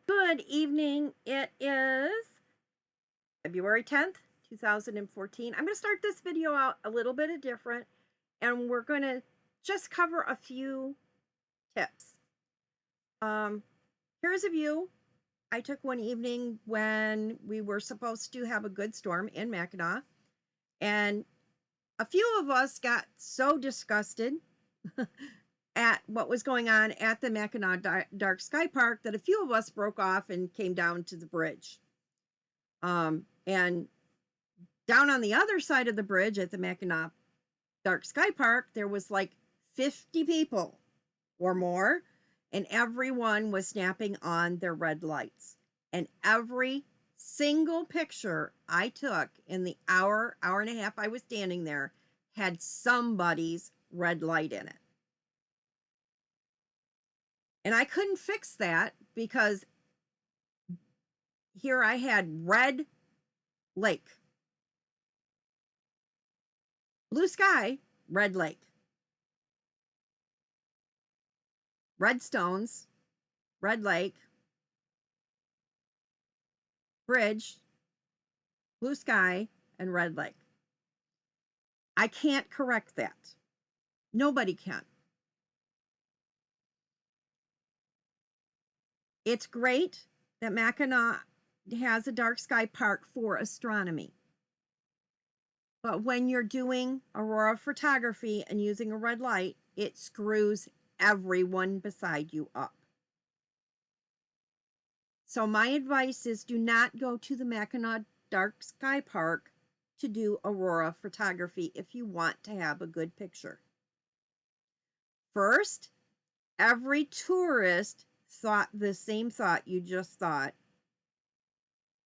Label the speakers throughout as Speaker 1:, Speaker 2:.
Speaker 1: Good evening. It is February 10th, 2014. I'm going to start this video out a little bit different, and we're going to just cover a few tips. Um, Here's a view I took one evening when we were supposed to have a good storm in Mackinac, and a few of us got so disgusted at what was going on at the Mackinac Dark Sky Park that a few of us broke off and came down to the bridge. And down on the other side of the bridge at the Mackinac Dark Sky Park, there was like 50 people or more, and everyone was snapping on their red lights. And every single picture I took in the hour and a half I was standing there had somebody's red light in it. And I couldn't fix that because here I had red lake, blue sky, red lake, red stones, red lake, bridge, blue sky, and red lake. I can't correct that. Nobody can. It's great that Mackinac has a dark sky park for astronomy. But when you're doing aurora photography and using a red light, it screws everyone beside you up. So my advice is do not go to the Mackinac Dark Sky Park to do aurora photography if you want to have a good picture. First, every tourist thought the same thought you just thought,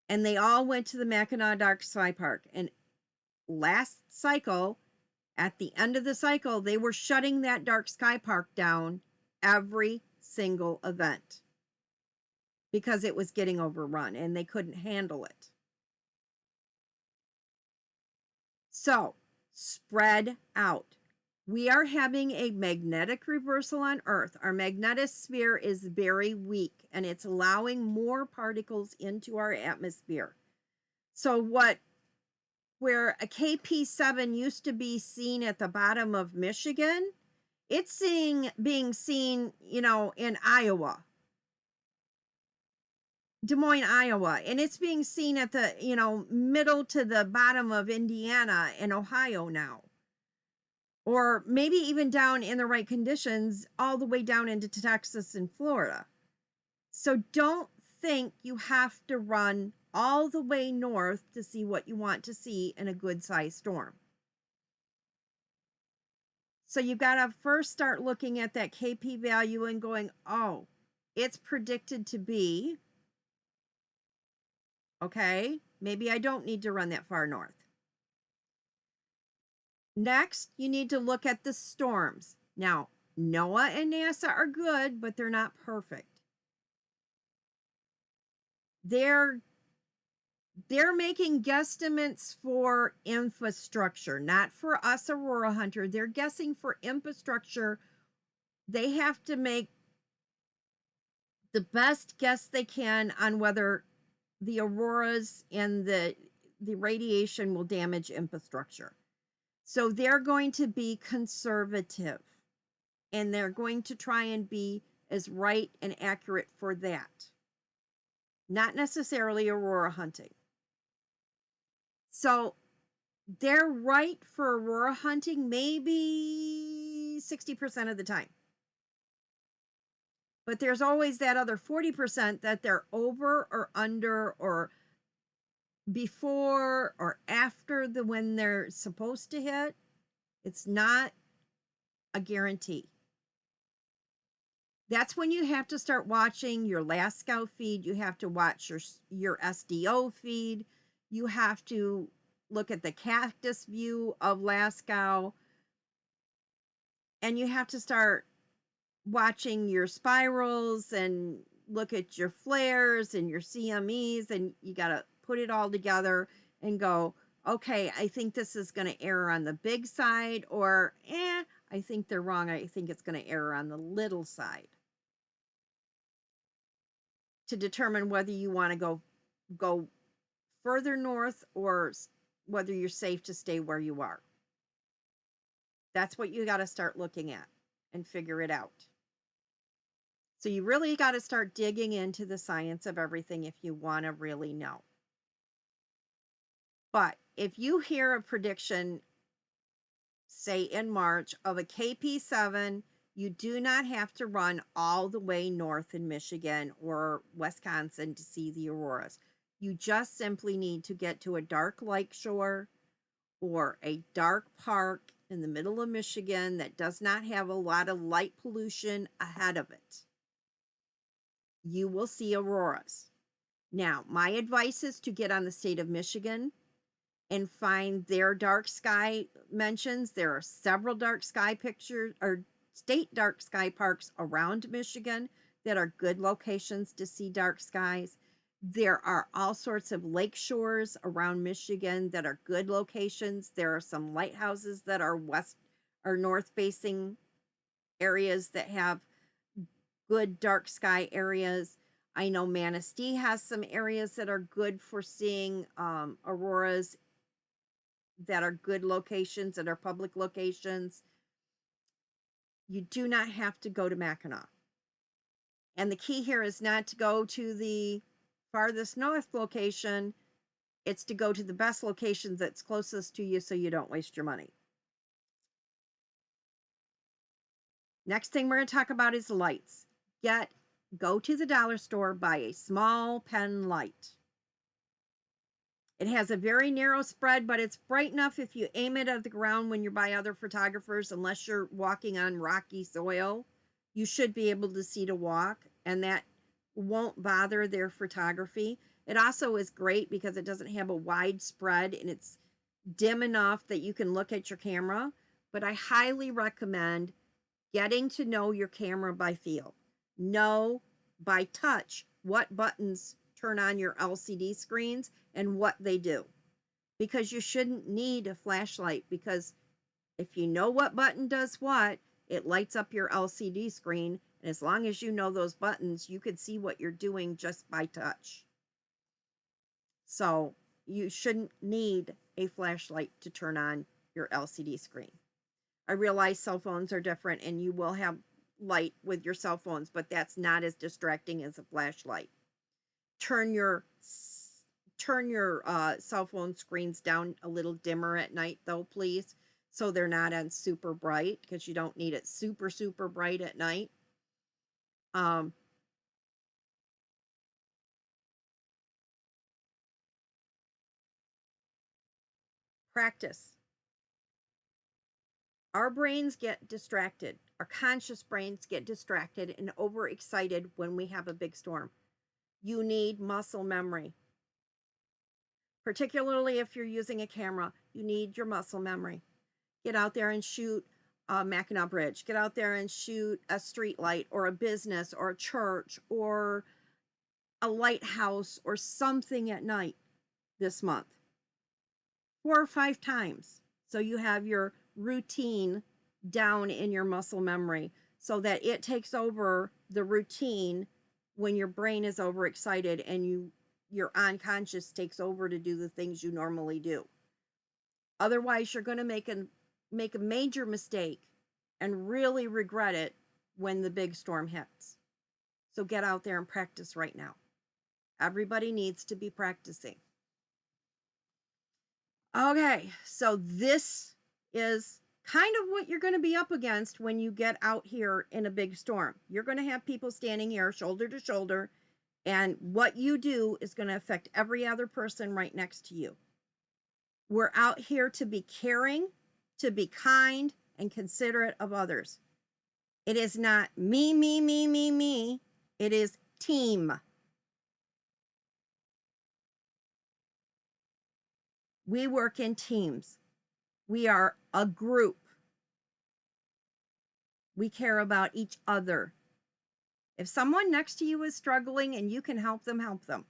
Speaker 1: and they all went to the Mackinac Dark Sky Park. And last cycle, at the end of the cycle, they were shutting that Dark Sky Park down every single event because it was getting overrun and they couldn't handle it. So, spread out. We are having a magnetic reversal on Earth. Our magnetosphere is very weak and it's allowing more particles into our atmosphere. So where a KP7 used to be seen at the bottom of Michigan, it's being seen, in Iowa, Des Moines, Iowa, and it's being seen at the, middle to the bottom of Indiana and Ohio now. Or maybe even down in the right conditions, all the way down into Texas and Florida. So don't think you have to run all the way north to see what you want to see in a good sized storm. So you've got to first start looking at that KP value and going, oh, it's predicted to be, okay, maybe I don't need to run that far north. Next, you need to look at the storms. Now, NOAA and NASA are good, but they're not perfect. They're making guesstimates for infrastructure, not for us aurora hunter. They're guessing for infrastructure. They have to make the best guess they can on whether the auroras and the radiation will damage infrastructure. So they're going to be conservative and they're going to try and be as right and accurate for that. Not necessarily aurora hunting. So they're right for aurora hunting maybe 60% of the time. But there's always that other 40% that they're over or under or before or after when they're supposed to hit. It's not a guarantee. That's when you have to start watching your LASCO feed. You have to watch your SDO feed. You have to look at the cactus view of LASCO. And you have to start watching your spirals and look at your flares and your CMEs. And you got to put it all together and go, okay, I think this is going to err on the big side, or I think they're wrong. I think it's going to err on the little side. to determine whether you want to go further north or whether you're safe to stay where you are. That's what you got to start looking at and figure it out. So you really got to start digging into the science of everything if you want to really know. But if you hear a prediction, say in March, of a KP7, you do not have to run all the way north in Michigan or Wisconsin to see the auroras. You just simply need to get to a dark lake shore or a dark park in the middle of Michigan that does not have a lot of light pollution ahead of it. You will see auroras. Now, my advice is to get on the state of Michigan and find their dark sky mentions. There are several dark sky pictures or state dark sky parks around Michigan that are good locations to see dark skies. There are all sorts of lake shores around Michigan that are good locations. There are some lighthouses that are west or north facing areas that have good dark sky areas. I know Manistee has some areas that are good for seeing auroras that are good locations, that are public locations. You do not have to go to Mackinac. And the key here is not to go to the farthest north location. It's to go to the best location that's closest to you so you don't waste your money. Next thing we're going to talk about is lights. Go to the dollar store, buy a small pen light. It has a very narrow spread, but it's bright enough if you aim it at the ground when you're by other photographers, unless you're walking on rocky soil, you should be able to see to walk, and that won't bother their photography. It also is great because it doesn't have a wide spread and it's dim enough that you can look at your camera. But I highly recommend getting to know your camera by feel. Know by touch what buttons turn on your LCD screens and what they do. Because you shouldn't need a flashlight, because if you know what button does what, it lights up your LCD screen. And as long as you know those buttons, you can see what you're doing just by touch. So you shouldn't need a flashlight to turn on your LCD screen. I realize cell phones are different and you will have light with your cell phones, but that's not as distracting as a flashlight. Turn your cell phone screens down a little dimmer at night though, please, so they're not on super bright, because you don't need it super bright at night. Practice. Our brains get distracted. Our conscious brains get distracted and overexcited when we have a big storm. You need muscle memory. Particularly if you're using a camera, you need your muscle memory. Get out there and shoot a Mackinac Bridge. Get out there and shoot a street light or a business or a church or a lighthouse or something at night this month. 4 or 5 times. So you have your routine down in your muscle memory so that it takes over the routine when your brain is overexcited and your unconscious takes over to do the things you normally do. Otherwise, you're going to make a major mistake and really regret it when the big storm hits. So get out there and practice right now. Everybody needs to be practicing. Okay, so this is kind of what you're going to be up against when you get out here in a big storm. You're going to have people standing here shoulder to shoulder, and what you do is going to affect every other person right next to you. We're out here to be caring, to be kind, and considerate of others. It is not me, me, me, me, me. It is team. We work in teams. We are a group. We care about each other. If someone next to you is struggling and you can help them, help them.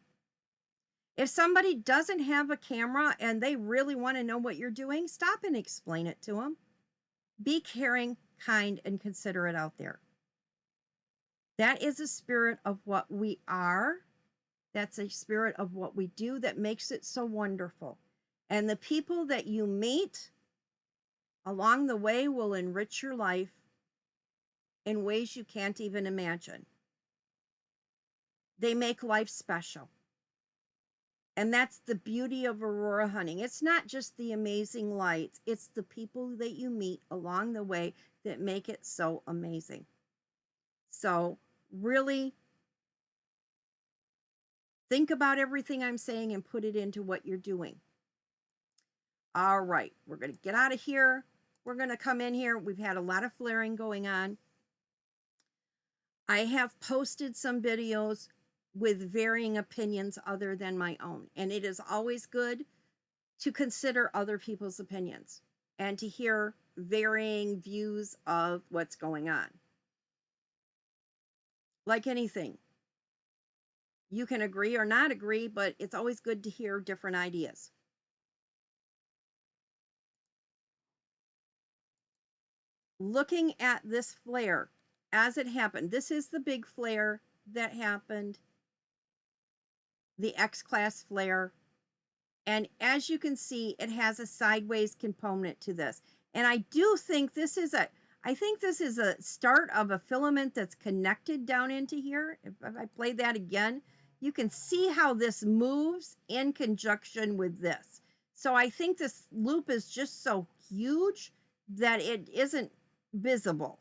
Speaker 1: If somebody doesn't have a camera and they really want to know what you're doing, stop and explain it to them. Be caring, kind, and considerate out there. That is the spirit of what we are That's a spirit of what we do that makes it so wonderful. And the people that you meet along the way will enrich your life in ways you can't even imagine. They make life special. And that's the beauty of aurora hunting. It's not just the amazing lights, it's the people that you meet along the way that make it so amazing. So, really think about everything I'm saying and put it into what you're doing. All right, we're going to get out of here. We're going to come in here. We've had a lot of flaring going on. I have posted some videos with varying opinions other than my own. And it is always good to consider other people's opinions and to hear varying views of what's going on. Like anything, you can agree or not agree, but it's always good to hear different ideas. Looking at this flare as it happened, this is the big flare that happened, the X-class flare. And as you can see, it has a sideways component to this. And I do think this is a start of a filament that's connected down into here. If I play that again, you can see how this moves in conjunction with this. So I think this loop is just so huge that it isn't visible,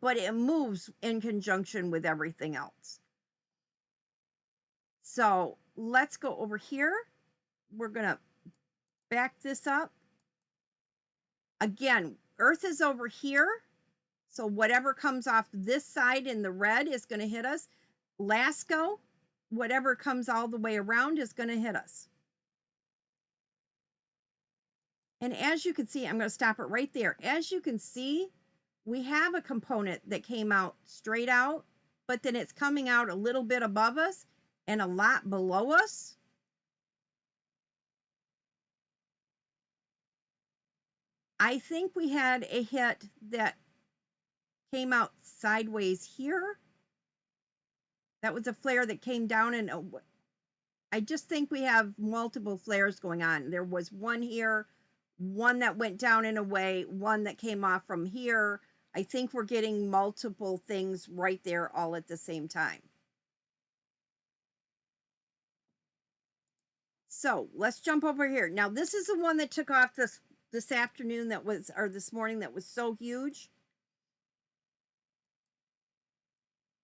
Speaker 1: but it moves in conjunction with everything else. So let's go over here. We're going to back this up. Again, Earth is over here. So whatever comes off this side in the red is going to hit us. LASCO, whatever comes all the way around is going to hit us. And as you can see, I'm going to stop it right there. As you can see, we have a component that came out straight out, but then it's coming out a little bit above us and a lot below us. I think we had a hit that came out sideways here. That was a flare that came down, and I just think we have multiple flares going on. There was one here, one that went down in a way, one that came off from here. I think we're getting multiple things right there all at the same time. So let's jump over here. Now, this is the one that took off this afternoon or this morning that was so huge.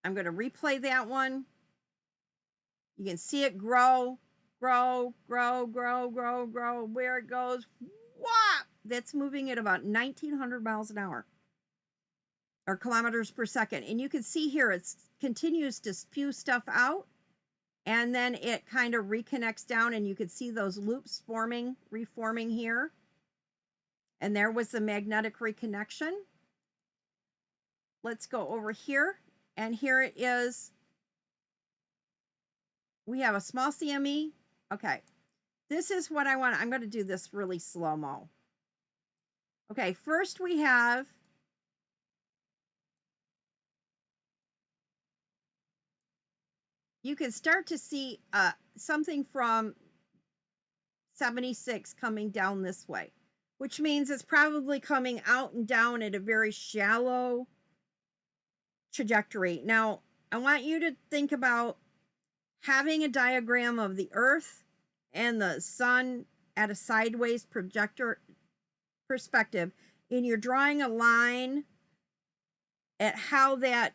Speaker 1: I'm going to replay that one. You can see it grow, grow, grow, grow, grow, grow. Where it goes, whop! That's moving at about 1,900 miles an hour or kilometers per second. And you can see here it continues to spew stuff out, and then it kind of reconnects down, and you can see those loops reforming here. And there was the magnetic reconnection. Let's go over here, and here it is. We have a small CME. Okay, this is what I want. I'm going to do this really slow-mo. Okay, first we have you can start to see something from 76 coming down this way, which means it's probably coming out and down at a very shallow trajectory. Now, I want you to think about having a diagram of the Earth and the sun at a sideways projector perspective, and you're drawing a line at how that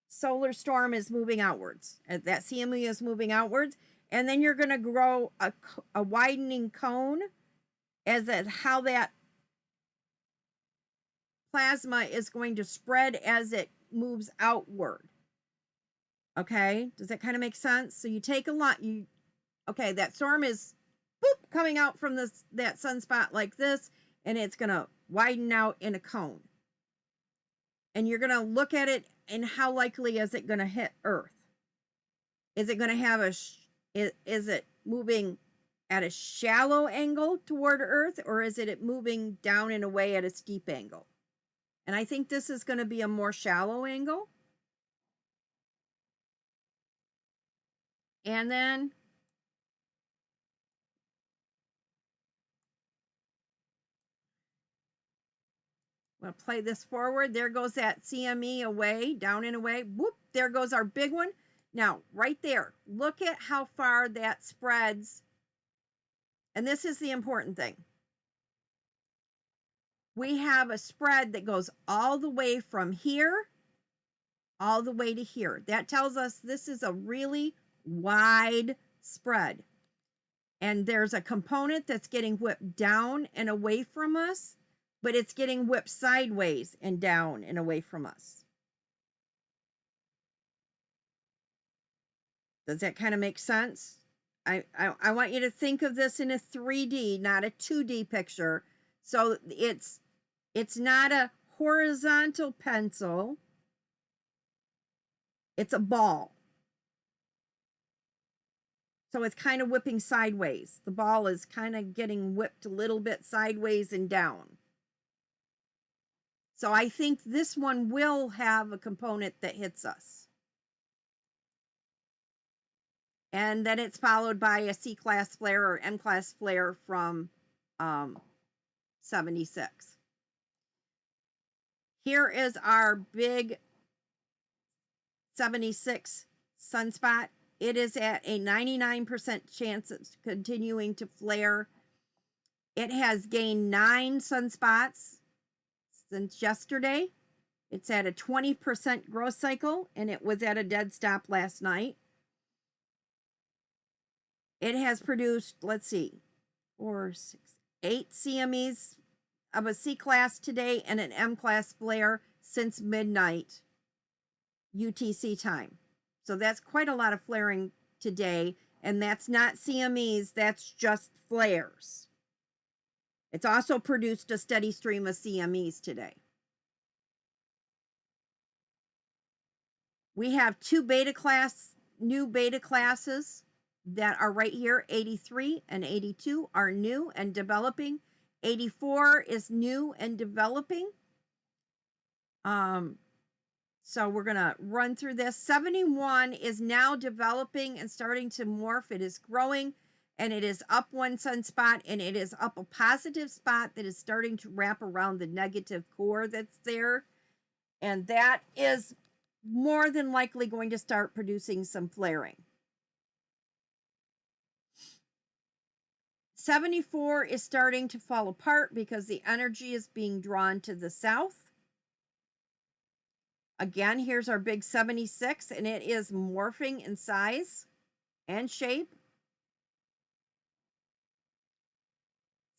Speaker 1: solar storm is moving outwards, that CME is moving outwards, and then you're going to grow a widening cone as how that plasma is going to spread as it moves outward. Okay, does that kind of make sense? So you take a lot, okay, that storm is boop, coming out from that sunspot like this, and it's going to widen out in a cone. And you're going to look at it, and how likely is it going to hit Earth? Is it going to have is it moving at a shallow angle toward Earth, or is it moving down in a way at a steep angle? And I think this is going to be a more shallow angle. And then I'm going to play this forward. There goes that CME away, down and away. Whoop, there goes our big one. Now, right there, look at how far that spreads. And this is the important thing. We have a spread that goes all the way from here, all the way to here. That tells us this is a really wide spread. And there's a component that's getting whipped down and away from us, but it's getting whipped sideways and down and away from us. Does that kind of make sense? I want you to think of this in a 3D, not a 2D picture. So it's not a horizontal pencil. It's a ball. So it's kind of whipping sideways. The ball is kind of getting whipped a little bit sideways and down. So I think this one will have a component that hits us. And then it's followed by a C-class flare or M-class flare from 76. Here is our big 76 sunspot. It is at a 99% chance of continuing to flare. It has gained 9 sunspots since yesterday. It's at a 20% growth cycle, and it was at a dead stop last night. It has produced, let's see, 4, 6, 8 CMEs of a C-class today and an M-class flare since midnight UTC time. So that's quite a lot of flaring today, and that's not CMEs, that's just flares. It's also produced a steady stream of CMEs today. We have 2 new beta classes that are right here. 83 and 82 are new and developing. 84 is new and developing. So we're going to run through this. 71 is now developing and starting to morph. It is growing, and it is up 1 sunspot, and it is up a positive spot that is starting to wrap around the negative core that's there. And that is more than likely going to start producing some flaring. 74 is starting to fall apart because the energy is being drawn to the south. Again, here's our big 76, and it is morphing in size and shape.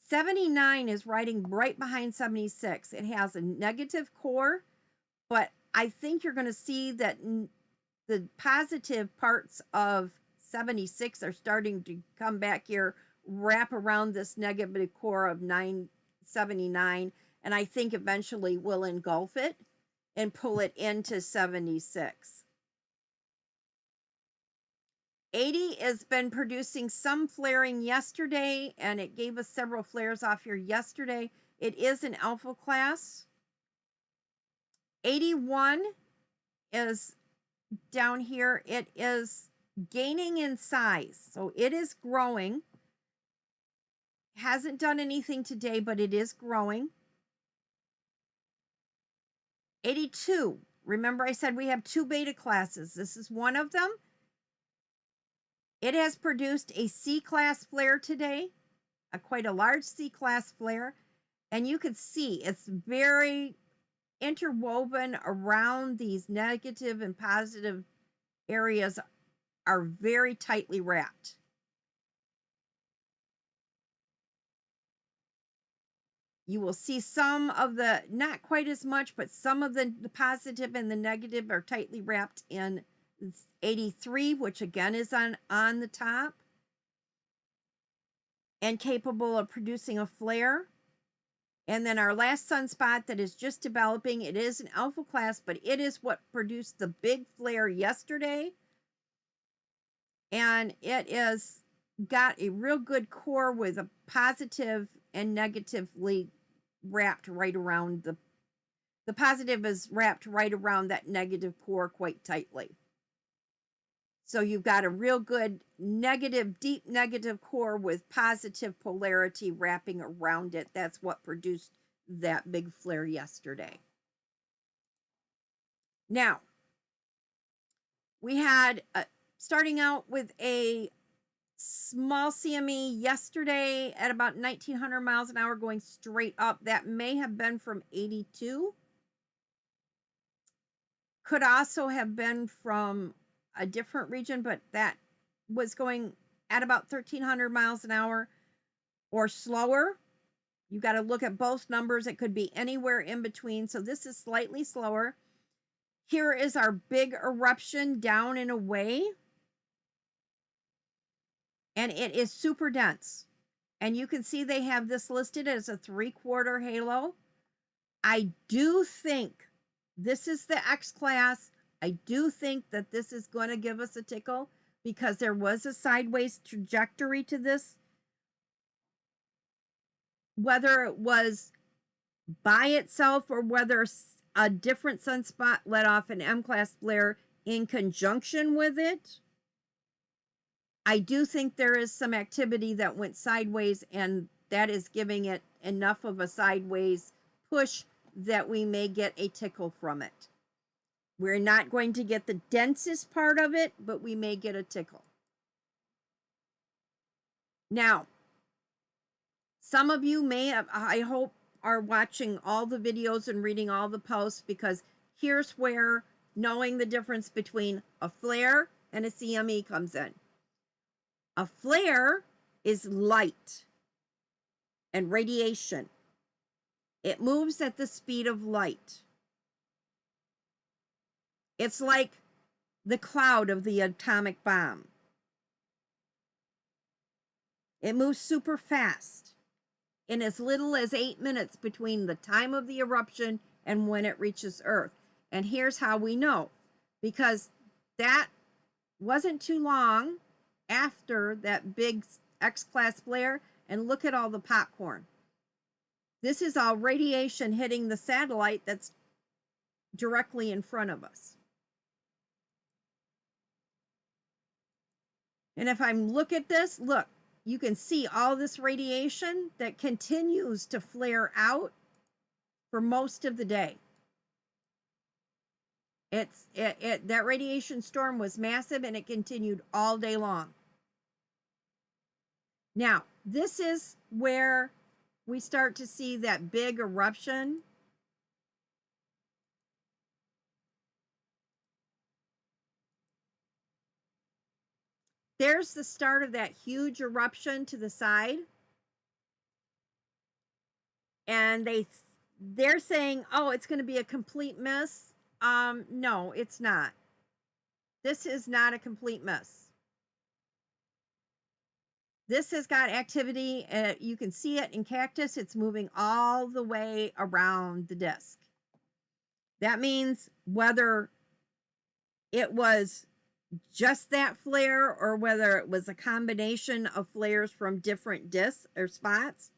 Speaker 1: 79 is riding right behind 76. It has a negative core, but I think you're going to see that the positive parts of 76 are starting to come back here, wrap around this negative core of 979, and I think eventually will engulf it and pull it into 76. 80 has been producing some flaring yesterday, and it gave us several flares off here yesterday. It is an alpha class. 81 is down here. It is gaining in size, so it is growing. Hasn't done anything today, but it is growing. 82. Remember I said we have 2 beta classes. This is one of them. It has produced a C-class flare today, quite a large C-class flare. And you can see it's very interwoven around these negative and positive areas are very tightly wrapped. You will see some of the, not quite as much, but some of the positive and the negative are tightly wrapped in 83, which again is on the top and capable of producing a flare. And then our last sunspot that is just developing, it is an alpha class, but it is what produced the big flare yesterday. And it is got a real good core with a positive and negatively wrapped right around the positive is wrapped right around that negative core quite tightly. So you've got a real good negative, deep negative core with positive polarity wrapping around it. That's what produced that big flare yesterday. Now, we had, starting out with a small CME yesterday at about 1900 miles an hour going straight up. That may have been from 82. Could also have been from a different region, but that was going at about 1300 miles an hour or slower. You got to look at both numbers. It could be anywhere in between. So this is slightly slower. Here is our big eruption down and away. And it is super dense. And you can see they have this listed as a 3/4 halo. I do think this is the X class. I do think that this is going to give us a tickle because there was a sideways trajectory to this. Whether it was by itself or whether a different sunspot let off an M-class flare in conjunction with it, I do think there is some activity that went sideways, and that is giving it enough of a sideways push that we may get a tickle from it. We're not going to get the densest part of it, but we may get a tickle. Now, some of you may have, I hope, are watching all the videos and reading all the posts, because here's where knowing the difference between a flare and a CME comes in. A flare is light and radiation. It moves at the speed of light. It's like the cloud of the atomic bomb. It moves super fast in as little as 8 minutes between the time of the eruption and when it reaches Earth. And here's how we know, because that wasn't too long after that big X-class flare, and look at all the popcorn. This is all radiation hitting the satellite that's directly in front of us. And if I look at this, look, you can see all this radiation that continues to flare out for most of the day. That radiation storm was massive, and it continued all day long. Now, this is where we start to see that big eruption. There's the start of that huge eruption to the side. And they're saying, oh, it's going to be a complete miss. No, it's not. This is not a complete miss. This has got activity. You can see it in cactus. It's moving all the way around the disk. That means whether it was just that flare or whether it was a combination of flares from different disks or spots,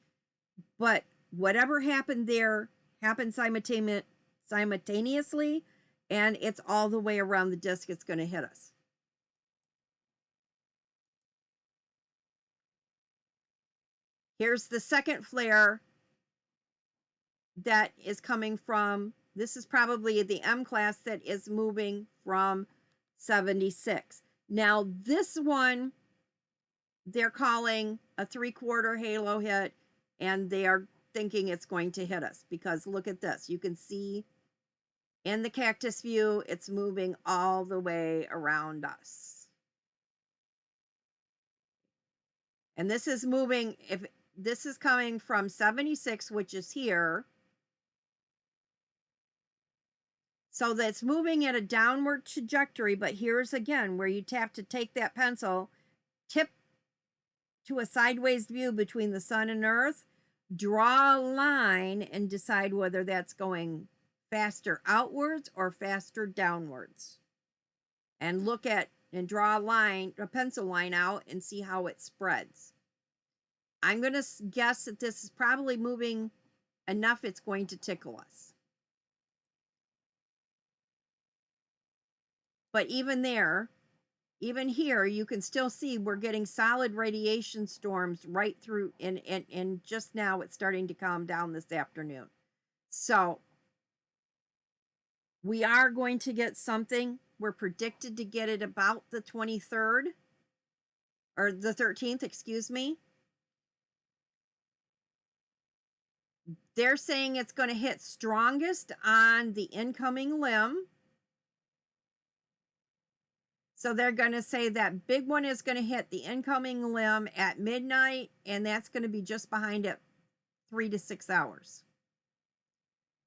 Speaker 1: but whatever happened there happened simultaneously, and it's all the way around the disk. It's going to hit us. Here's the second flare that is coming from, this is probably the M class that is moving from 76. Now this one, they're calling a 3/4 halo hit, and they are thinking it's going to hit us, because look at this. You can see in the cactus view, it's moving all the way around us. And this is moving, if this is coming from 76, which is here. So that's moving at a downward trajectory, but here's again where you have to take that pencil, tip to a sideways view between the sun and Earth, draw a line, and decide whether that's going faster outwards or faster downwards. And look at and draw a line, a pencil line out, and see how it spreads. I'm going to guess that this is probably moving enough it's going to tickle us. But even there, Even here, you can still see we're getting solid radiation storms right through, and just now it's starting to calm down this afternoon. So we are going to get something. We're predicted to get it about the 23rd or the 13th, excuse me. They're saying it's going to hit strongest on the incoming limb. So they're going to say that big one is going to hit the incoming limb at midnight, and that's going to be just behind it 3 to 6 hours.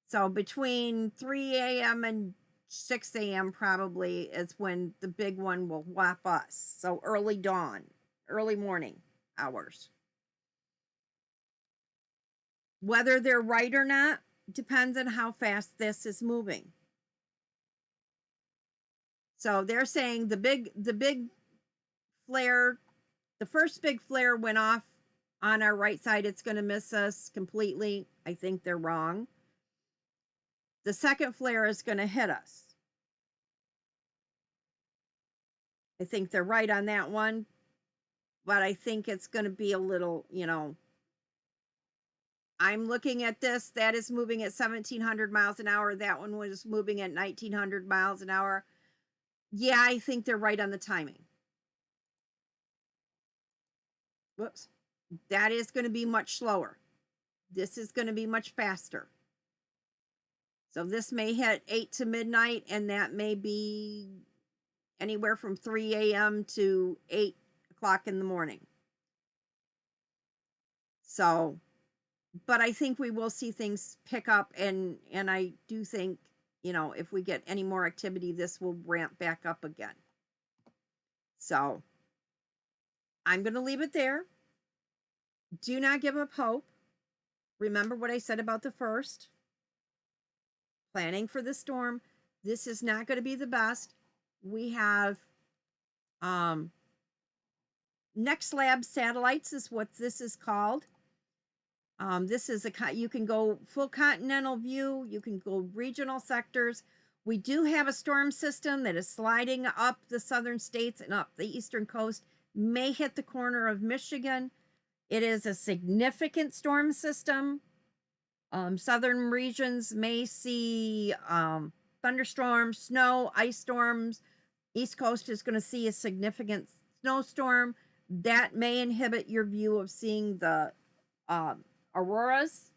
Speaker 1: So between 3 a.m. and 6 a.m. probably is when the big one will whop us. So early dawn, early morning hours. Whether they're right or not depends on how fast this is moving. So they're saying the big flare, the first big flare went off on our right side. It's going to miss us completely. I think they're wrong. The second flare is going to hit us. I think they're right on that one, but I think it's going to be a little, I'm looking at this. That is moving at 1,700 miles an hour. That one was moving at 1,900 miles an hour. Yeah, I think they're right on the timing. Whoops. That is going to be much slower. This is going to be much faster. So this may hit 8 to midnight, and that may be anywhere from 3 a.m. to 8 o'clock in the morning. So, but I think we will see things pick up, and I do think, if we get any more activity, this will ramp back up again. So I'm going to leave it there. Do not give up hope. Remember what I said about the first. Planning for the storm. This is not going to be the best. We have Next Lab satellites is what this is called. This is you can go full continental view. You can go regional sectors. We do have a storm system that is sliding up the southern states and up the eastern coast, may hit the corner of Michigan. It is a significant storm system. Southern regions may see thunderstorms, snow, ice storms. East Coast is going to see a significant snowstorm. That may inhibit your view of seeing the auroras.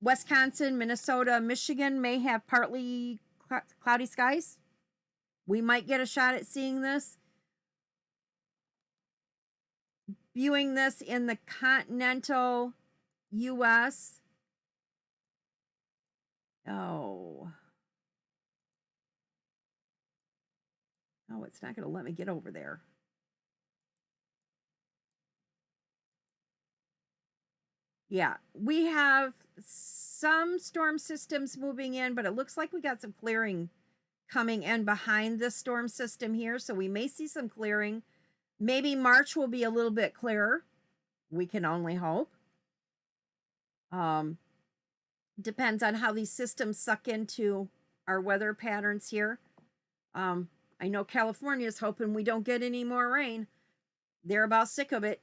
Speaker 1: Wisconsin, Minnesota, Michigan may have partly cloudy skies. We might get a shot at seeing this. Viewing this in the continental U.S. Oh, it's not going to let me get over there. Yeah, we have some storm systems moving in, but it looks like we got some clearing coming in behind this storm system here. So we may see some clearing. Maybe March will be a little bit clearer. We can only hope. Depends on how these systems suck into our weather patterns here. I know California is hoping we don't get any more rain. They're about sick of it.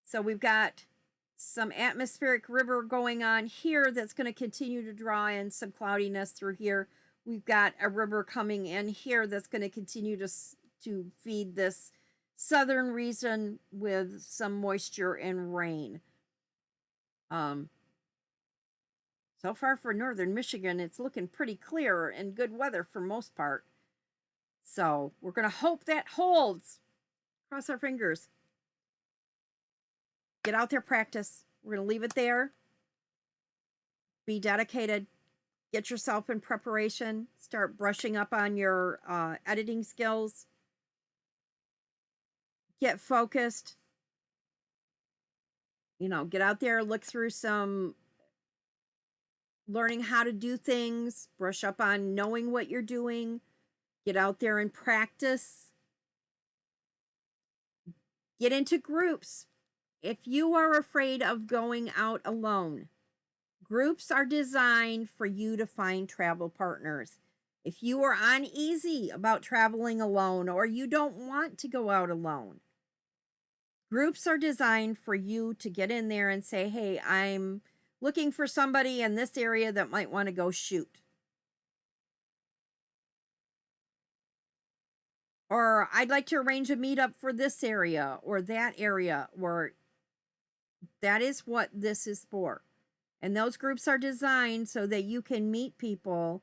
Speaker 1: So we've got some atmospheric river going on here that's going to continue to draw in some cloudiness through here. We've got a river coming in here that's going to continue to feed this southern region with some moisture and rain. So far for northern Michigan, it's looking pretty clear and good weather for most part. So we're going to hope that holds. Cross our fingers. Get out there, practice. We're going to leave it there. Be dedicated. Get yourself in preparation. Start brushing up on your editing skills. Get focused. Get out there, look through some learning how to do things, brush up on knowing what you're doing. Get out there and practice. Get into groups. If you are afraid of going out alone, Groups are designed for you to find travel partners. If you are uneasy about traveling alone or you don't want to go out alone, groups are designed for you to get in there and say, hey, I'm looking for somebody in this area that might want to go shoot. Or I'd like to arrange a meetup for this area or that area, or that is what this is for. And those groups are designed so that you can meet people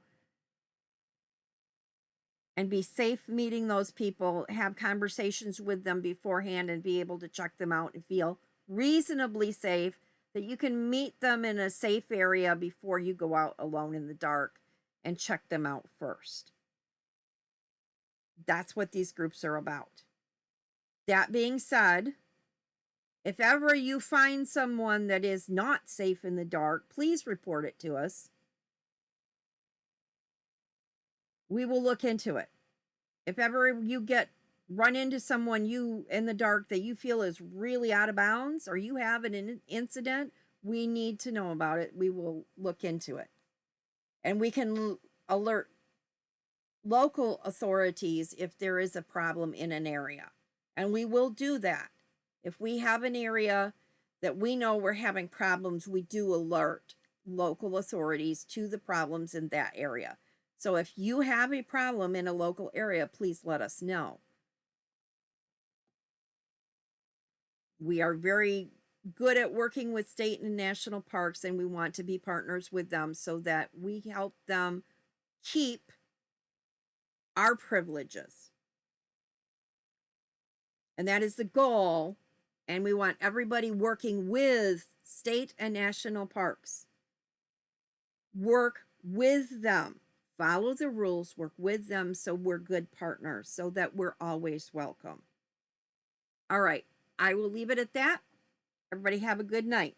Speaker 1: and be safe meeting those people, have conversations with them beforehand and be able to check them out and feel reasonably safe, that you can meet them in a safe area before you go out alone in the dark and check them out first. That's what these groups are about. That being said, if ever you find someone that is not safe in the dark, please report it to us. We will look into it. If ever you run into someone you in the dark that you feel is really out of bounds, or you have an incident, we need to know about it. We will look into it. And we can alert local authorities if there is a problem in an area. And we will do that. If we have an area that we know we're having problems, we do alert local authorities to the problems in that area. So if you have a problem in a local area, please let us know. We are very good at working with state and national parks, and we want to be partners with them so that we help them keep our privileges. And that is the goal. And we want everybody working with state and national parks. Work with them. Follow the rules, work with them so we're good partners, so that we're always welcome. All right, I will leave it at that. Everybody have a good night.